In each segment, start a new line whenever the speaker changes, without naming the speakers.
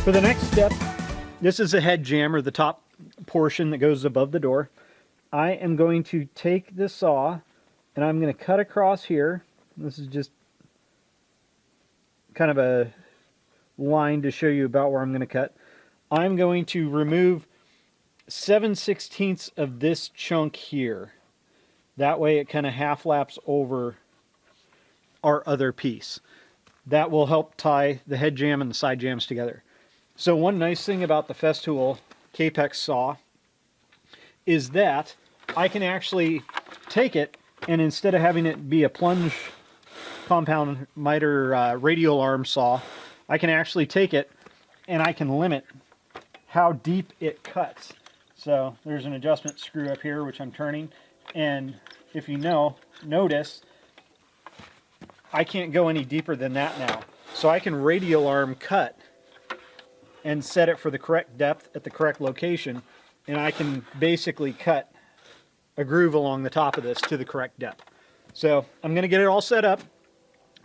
For the next step, this is the head jamb, or the top portion that goes above the door. I am going to take this saw and I'm going to cut across here. This is just kind of a line to show you about where I'm going to cut. I'm going to remove 7/16 of this chunk here. That way it kind of half laps over our other piece. That will help tie the head jamb and the side jambs together. So one nice thing about the Festool Capex saw is that I can actually take it, and instead of having it be a plunge compound miter radial arm saw, I can actually take it and I can limit how deep it cuts. So there's an adjustment screw up here which I'm turning, and if you notice I can't go any deeper than that now. So I can radial arm cut and set it for the correct depth at the correct location, and I can basically cut a groove along the top of this to the correct depth. So I'm going to get it all set up,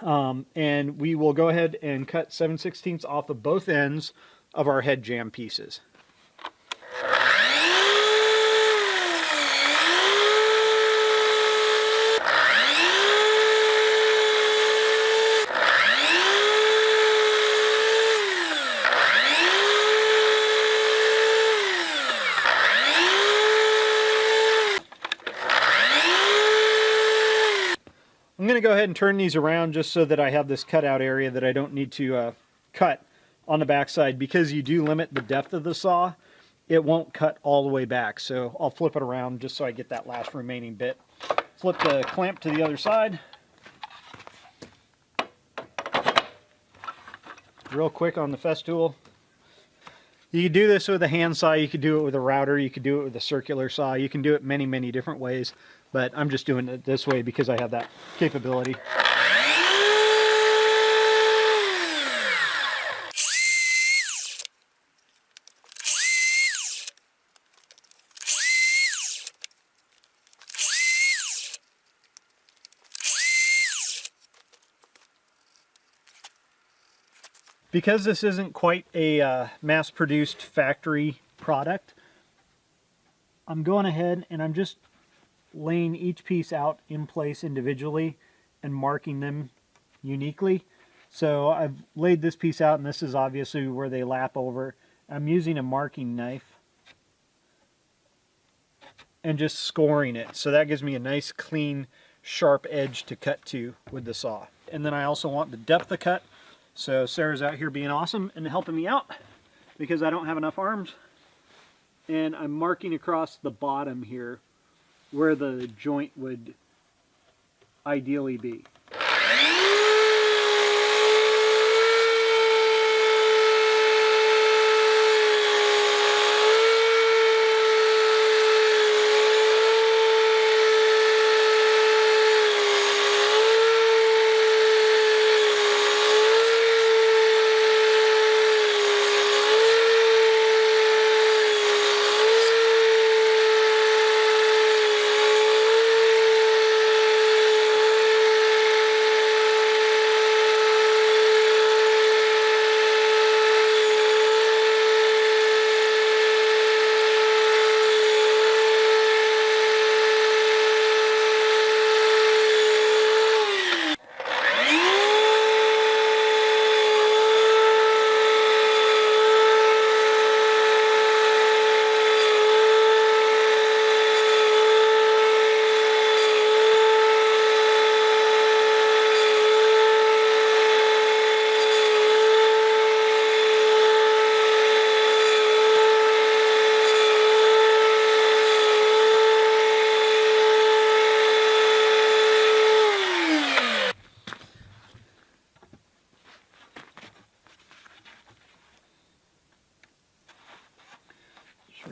and we will go ahead and cut 7/16 off of both ends of our head jamb pieces. I'm going to go ahead and turn these around just so that I have this cutout area that I don't need to cut on the back side. Because you do limit the depth of the saw, it won't cut all the way back. So I'll flip it around just so I get that last remaining bit. Flip the clamp to the other side. Real quick on the Festool. You could do this with a hand saw, you could do it with a router, you could do it with a circular saw, you can do it many, many different ways, but I'm just doing it this way because I have that capability. Because this isn't quite a mass-produced factory product, I'm going ahead and I'm just laying each piece out in place individually and marking them uniquely. So I've laid this piece out, and this is obviously where they lap over. I'm using a marking knife and just scoring it. So that gives me a nice, clean, sharp edge to cut to with the saw. And then I also want the depth of cut. So Sarah's out here being awesome and helping me out because I don't have enough arms. And I'm marking across the bottom here where the joint would ideally be.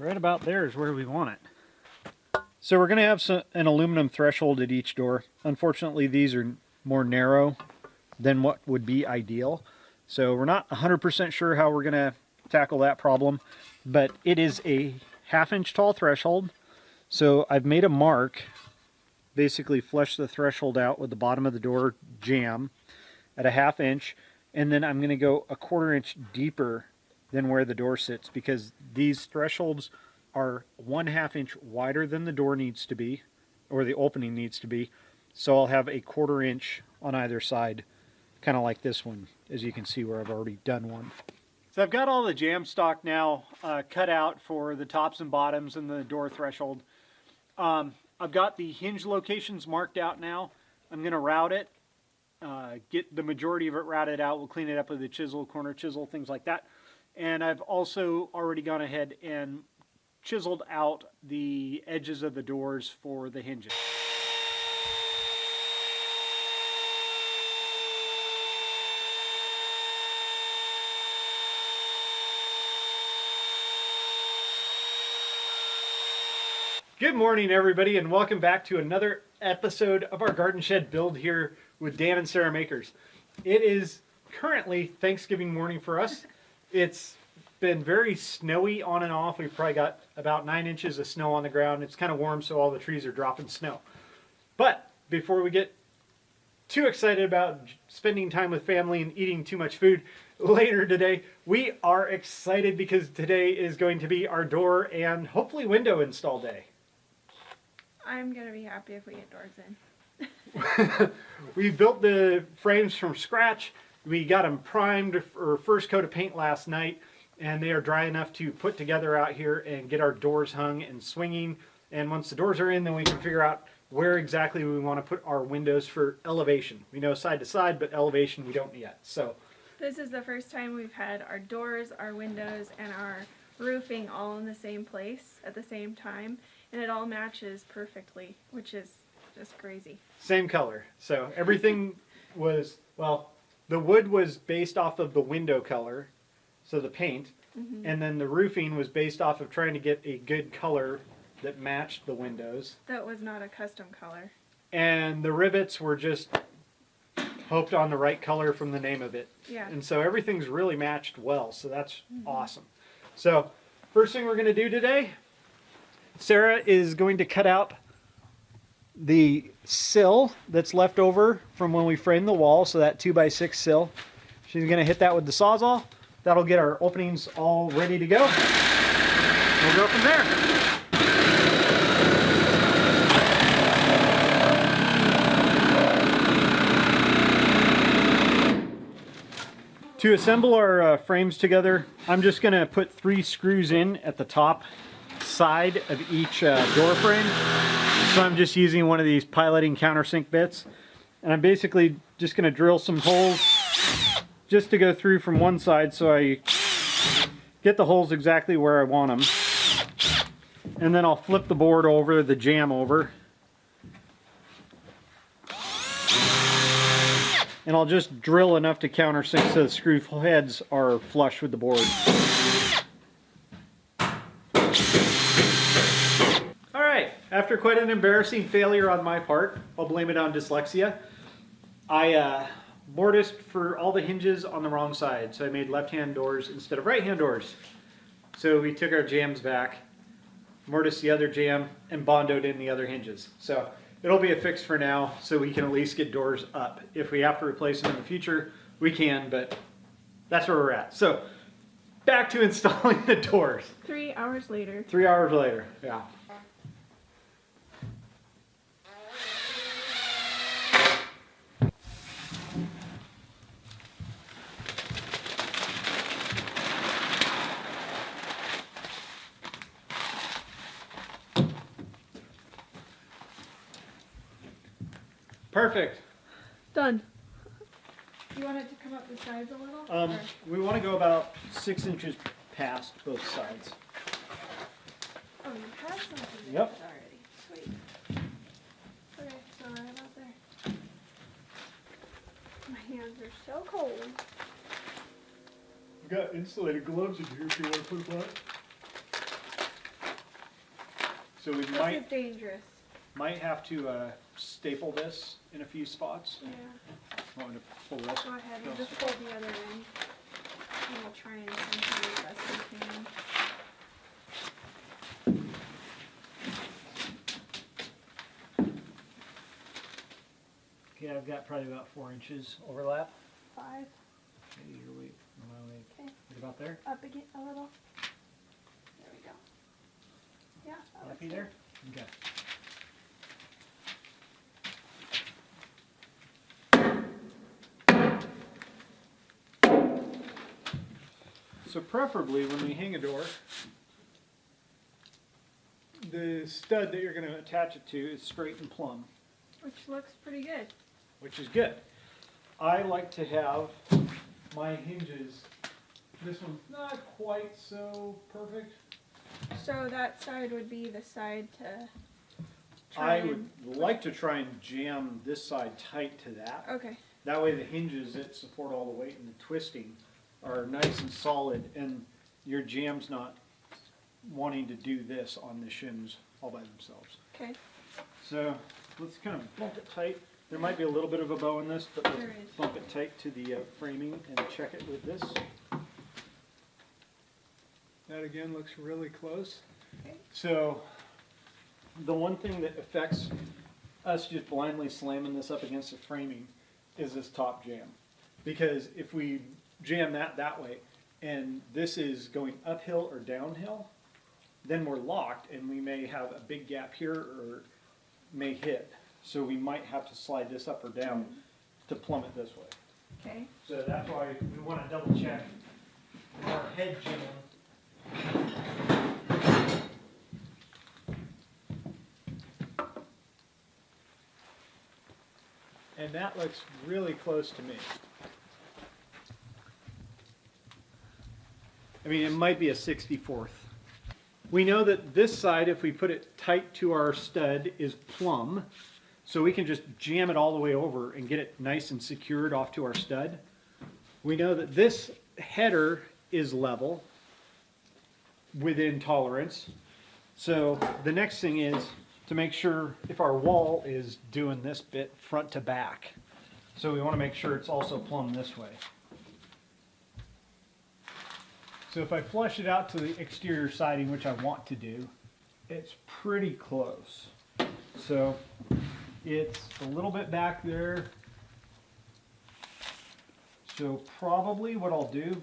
Right about there is where we want it. So we're going to have an aluminum threshold at each door. Unfortunately, these are more narrow than what would be ideal. So we're not 100% sure how we're going to tackle that problem, but it is a 1/2 inch tall threshold. So I've made a mark, basically flush the threshold out with the bottom of the door jamb at a 1/2 inch, and then I'm going to go 1/4 inch deeper than where the door sits, because these thresholds are 1/2 inch wider than the door needs to be, or the opening needs to be. So I'll have a 1/4 inch on either side, kind of like this one, as you can see where I've already done one. So I've got all the jamb stock now cut out for the tops and bottoms and the door threshold. I've got the hinge locations marked out now. I'm going to route it, get the majority of it routed out. We'll clean it up with a chisel, corner chisel, things like that. And I've also already gone ahead and chiseled out the edges of the doors for the hinges. Good morning, everybody, and welcome back to another episode of our Garden Shed build here with Dan and Sarah Makers. It is currently Thanksgiving morning for us. It's been very snowy on and off. We've probably got about 9 inches of snow on the ground. It's kind of warm, so all the trees are dropping snow. But before we get too excited about spending time with family and eating too much food later today, we are excited because today is going to be our door and hopefully window install day.
I'm going to be happy if we get doors in.
We built the frames from scratch. We got them primed for first coat of paint last night, and they are dry enough to put together out here and get our doors hung and swinging. And once the doors are in, then we can figure out where exactly we want to put our windows for elevation. We know side to side, but elevation we don't yet. So
this is the first time we've had our doors, our windows, and our roofing all in the same place at the same time. And it all matches perfectly, which is just crazy.
Same color. So everything was, well, the wood was based off of the window color, so the paint, and then the roofing was based off of trying to get a good color that matched the windows.
That was not a custom color.
And the rivets were just hoped on the right color from the name of it.
Yeah.
And so everything's really matched well, so that's awesome. So first thing we're going to do today, Sarah is going to cut out the sill that's left over from when we framed the wall, so that 2x6 sill. She's going to hit that with the Sawzall. That'll get our openings all ready to go. We'll go from there. To assemble our frames together, I'm just going to put 3 screws in at the top side of each door frame. So I'm just using one of these piloting countersink bits, and I'm basically just going to drill some holes just to go through from one side so I get the holes exactly where I want them. And then I'll flip the board over, the jamb over, and I'll just drill enough to countersink so the screw heads are flush with the board. After quite an embarrassing failure on my part, I'll blame it on dyslexia, I mortised for all the hinges on the wrong side, so I made left-hand doors instead of right-hand doors. So we took our jambs back, mortised the other jamb, and bondoed in the other hinges. So it'll be a fix for now, so we can at least get doors up. If we have to replace them in the future, we can, but that's where we're at. So back to installing the doors.
3 hours later.
3 hours later, yeah. Perfect.
Done. You want it to come up the sides a little?
We want to go about 6 inches past both sides.
Oh, you have something
Yep.
already. Sweet. Okay, so right about there. My hands are so cold.
We got insulated gloves in here if you want to put them on. So we
This is dangerous.
might have to staple this in a few spots.
Yeah.
Want me to pull this?
Go ahead and just pull the other end. And we'll try and center it as best we can.
Okay, I've got probably about 4 inches overlap.
5.
Okay, your weight, my weight.
Okay.
Like About there?
Up again a little. There we go. Yeah. That
Happy
looks
there? Okay. So preferably when we hang a door, the stud that you're going to attach it to is straight and plumb,
good. Which looks pretty good.
which is good. I like to have my hinges, this one's not quite so perfect.
So that side would be the side to
I would like to try and jam this side tight to that.
Okay.
That way the hinges that support all the weight and the twisting are nice and solid, and your jam's not wanting to do this on the shims all by themselves.
Okay.
So let's kind of bump it tight. There might be a little bit of a bow in this, but let's
There is.
bump it tight to the framing and check it with this. That again looks really close.
Okay.
So the one thing that affects us just blindly slamming this up against the framing is this top jam. Because if we jam that way and this is going uphill or downhill, then we're locked and we may have a big gap here or may hit. So we might have to slide this up or down to plumb it this way.
Okay.
So that's why we want to double check our head jam. And that looks really close to me. I mean, it might be a 64th. We know that this side, if we put it tight to our stud, is plumb. So we can just jam it all the way over and get it nice and secured off to our stud. We know that this header is level within tolerance. So the next thing is to make sure if our wall is doing this bit front to back. So we want to make sure it's also plumb this way. So if I flush it out to the exterior siding, which I want to do, it's pretty close. So it's a little bit back there. So probably what I'll do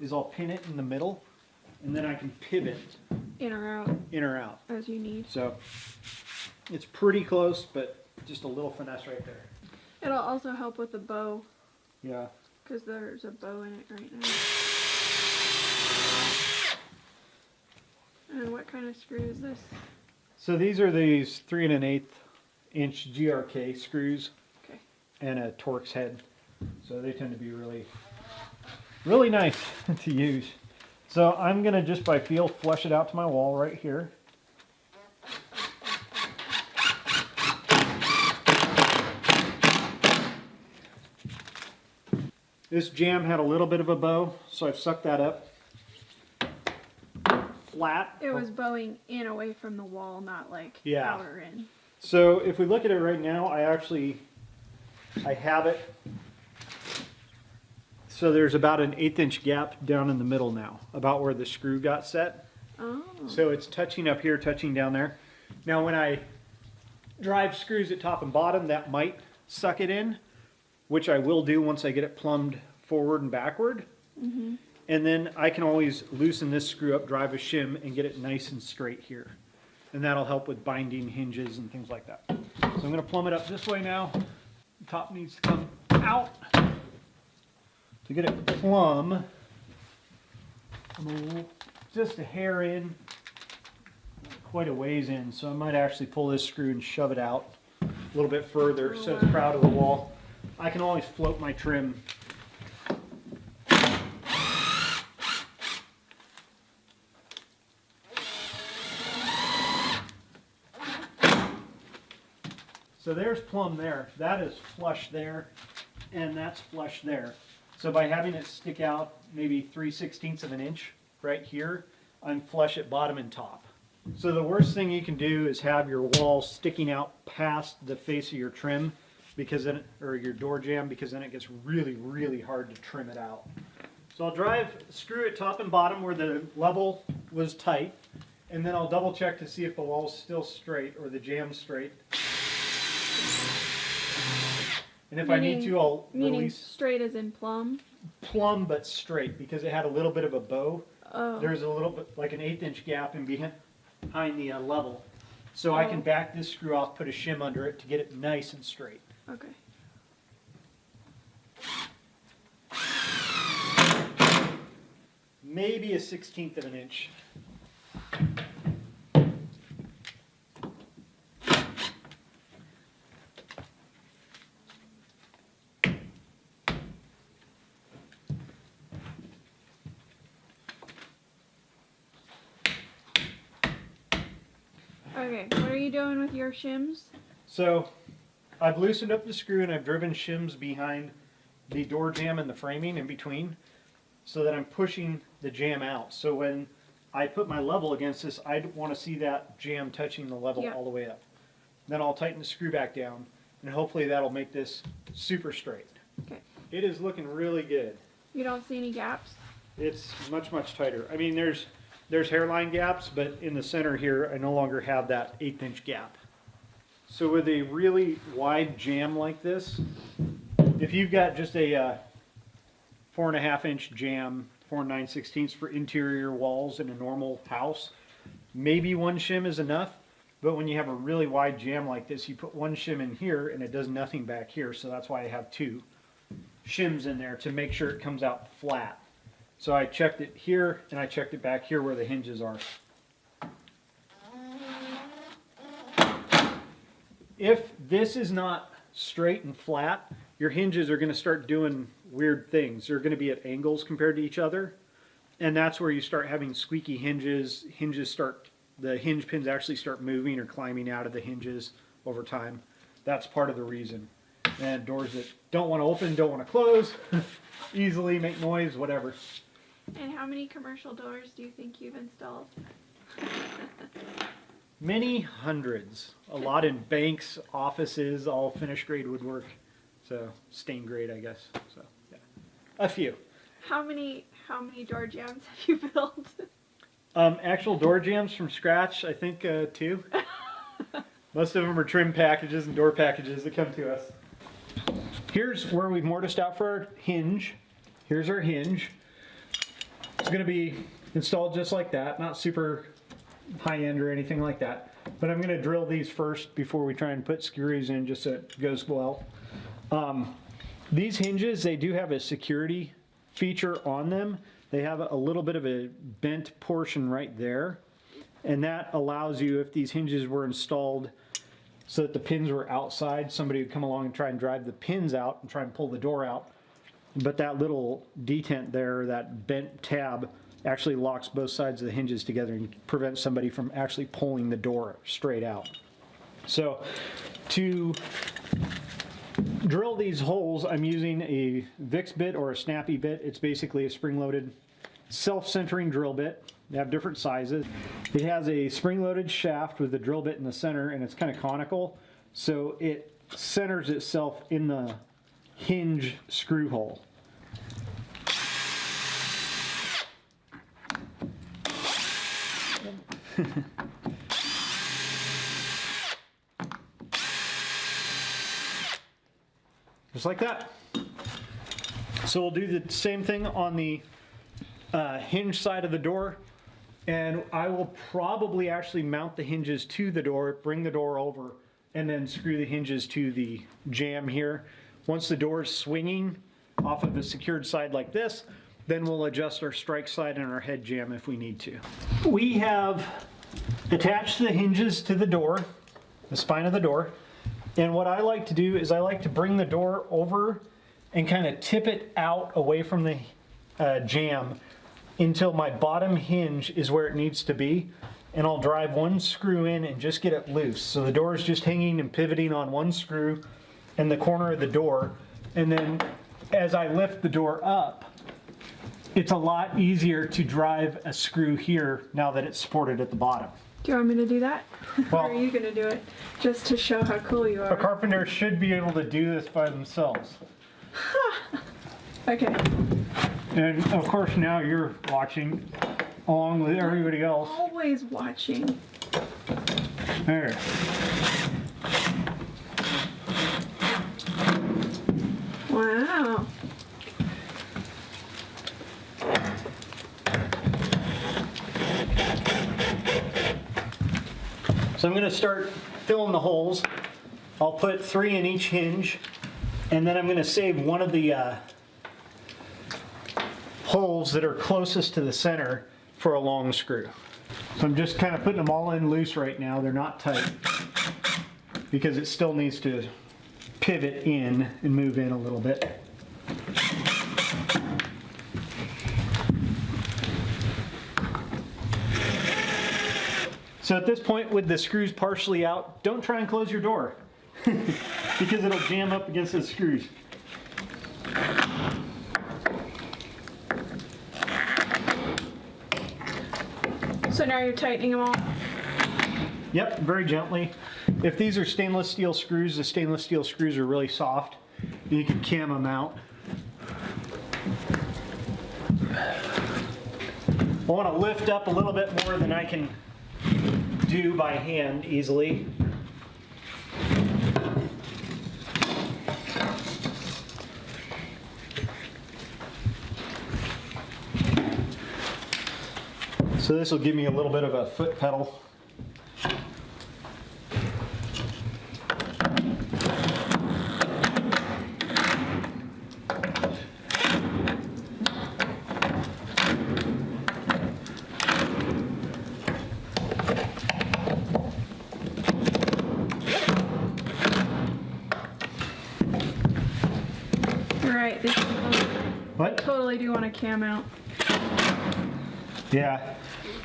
is I'll pin it in the middle and then I can pivot
In or out
in or out.
as you need.
So it's pretty close, but just a little finesse right there.
It'll also help with the bow
Yeah.
because there's a bow in it right now. And what kind of screw is this?
So these are these 3 1/8 inch GRK screws
Okay.
and a Torx head. So they tend to be really nice to use. So I'm gonna just by feel flush it out to my wall right here. This jam had a little bit of a bow, so I've sucked that up flat.
It was bowing in away from the wall, not like
Yeah.
out or in.
So if we look at it right now, I have it. So there's about an 1/8 inch gap down in the middle now, about where the screw got set.
Oh.
So it's touching up here, touching down there. Now when I drive screws at top and bottom, that might suck it in, which I will do once I get it plumbed forward and backward.
Mm-hmm.
And then I can always loosen this screw up, drive a shim, and get it nice and straight here. And that'll help with binding hinges and things like that. So I'm going to plumb it up this way now. The top needs to come out. To get it plumb, I'm just a hair in, quite a ways in, so I might actually pull this screw and shove it out a little bit further so it's proud of the wall. I can always float my trim. So there's plumb there. That is flush there, and that's flush there. So by having it stick out maybe 3/16 of an inch right here, I'm flush at bottom and top. So the worst thing you can do is have your wall sticking out past the face of your trim, because then, or your door jamb, because then it gets really, really hard to trim it out. So I'll screw it top and bottom where the level was tight, and then I'll double check to see if the wall's still straight or the jamb's straight. And if I need to, I'll
meaning
release.
Straight as in plumb?
Plumb but straight, because it had a little bit of a bow.
Oh.
There's a little bit, like an 1/8 inch gap in behind the level. So I can back this screw off, put a shim under it to get it nice and straight.
Okay.
Maybe a 1/16 of an inch.
Okay, what are you doing with your shims?
So I've loosened up the screw and I've driven shims behind the door jamb and the framing in between so that I'm pushing the jamb out. So when I put my level against this, I want to see that jamb touching the level all the way up. Then I'll tighten the screw back down and hopefully that'll make this super straight.
Okay.
It is looking really good.
You don't see any gaps?
It's much, much tighter. I mean, there's hairline gaps, but in the center here, I no longer have that 1/8 inch gap. So with a really wide jamb like this, if you've got just a 4.5 inch jamb, 4 9/16 for interior walls in a normal house, maybe one shim is enough. But when you have a really wide jamb like this, you put one shim in here and it does nothing back here. So that's why I have 2 shims in there to make sure it comes out flat. So I checked it here and I checked it back here where the hinges are. If this is not straight and flat, your hinges are going to start doing weird things. They're going to be at angles compared to each other. And that's where you start having squeaky hinges. The hinge pins actually start moving or climbing out of the hinges over time. That's part of the reason. And doors that don't want to open, don't want to close, easily make noise, whatever.
And how many commercial doors do you think you've installed?
Many hundreds. A lot in banks, offices, all finished grade woodwork. So stained grade, I guess. So yeah, a few.
How many door jambs have you built?
Actual door jambs from scratch, I think 2. Most of them are trim packages and door packages that come to us. Here's where we've mortised out for our hinge. Here's our hinge. It's going to be installed just like that, not super high-end or anything like that. But I'm going to drill these first before we try and put screws in just so it goes well. These hinges, they do have a security feature on them. They have a little bit of a bent portion right there. And that allows you, if these hinges were installed so that the pins were outside, somebody would come along and try and drive the pins out and try and pull the door out. But that little detent there, that bent tab, actually locks both sides of the hinges together and prevents somebody from actually pulling the door straight out. So to drill these holes, I'm using a Vicks bit or a snappy bit. It's basically a spring-loaded self-centering drill bit. They have different sizes. It has a spring-loaded shaft with the drill bit in the center, and it's kind of conical, so it centers itself in the hinge screw hole. Just like that. So we'll do the same thing on the hinge side of the door, and I will probably actually mount the hinges to the door, bring the door over, and then screw the hinges to the jamb here. Once the door is swinging off of the secured side like this, then we'll adjust our strike side and our head jamb if we need to. We have attached the hinges to the door, the spine of the door, and what I like to do is I like to bring the door over and kind of tip it out away from the jamb until my bottom hinge is where it needs to be, and I'll drive one screw in and just get it loose. So the door is just hanging and pivoting on one screw in the corner of the door, and then as I lift the door up, it's a lot easier to drive a screw here now that it's supported at the bottom.
Do you want me to do that?
Well,
or are you going to do it just to show how cool you are?
A carpenter should be able to do this by themselves.
Okay.
And of course now you're watching along with everybody else.
Always watching.
There. So I'm going to start filling the holes. I'll put 3 in each hinge, and then I'm going to save one of the holes that are closest to the center for a long screw. So I'm just kind of putting them all in loose right now. They're not tight because it still needs to pivot in and move in a little bit. So at this point, with the screws partially out, don't try and close your door because it'll jam up against the screws.
So now you're tightening them all?
Yep, very gently. If these are stainless steel screws, the stainless steel screws are really soft. You can cam them out. I want to lift up a little bit more than I can do by hand easily. So this will give me a little bit of a foot pedal.
Right, they
What?
totally do want to cam out.
Yeah.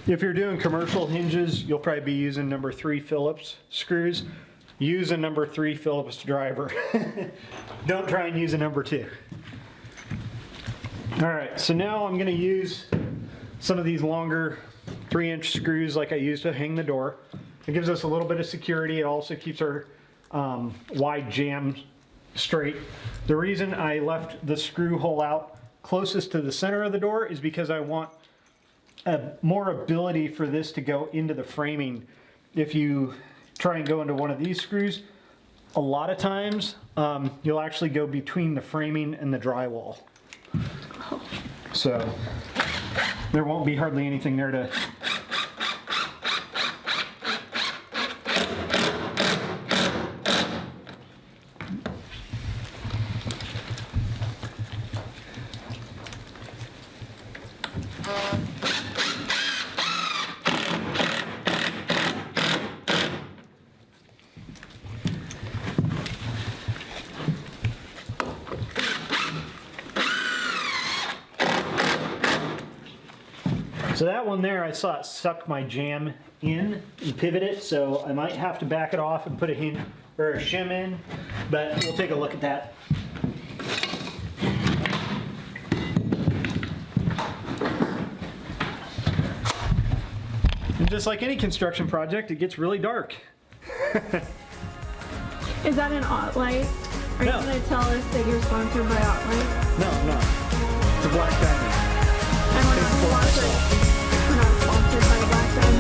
If you're doing commercial hinges, you'll probably be using number 3 Phillips screws. Use a number 3 Phillips driver. Don't try and use a number 2. All right, so now I'm going to use some of these longer 3-inch screws like I used to hang the door. It gives us a little bit of security. It also keeps our wide jamb straight. The reason I left the screw hole out closest to the center of the door is because I want more ability for this to go into the framing. If you try and go into one of these screws, a lot of times you'll actually go between the framing and the drywall. So there won't be hardly anything there to So that one there, I saw it suck my jamb in and pivot it, so I might have to back it off and put a hinge or a shim in, but we'll take a look at that. And just like any construction project, it gets really dark.
Is that an Ottlight? Are
No.
you going to tell us that you're sponsored by Ottlight?
No, it's a black diamond.
And we're not sponsored by Black Diamond.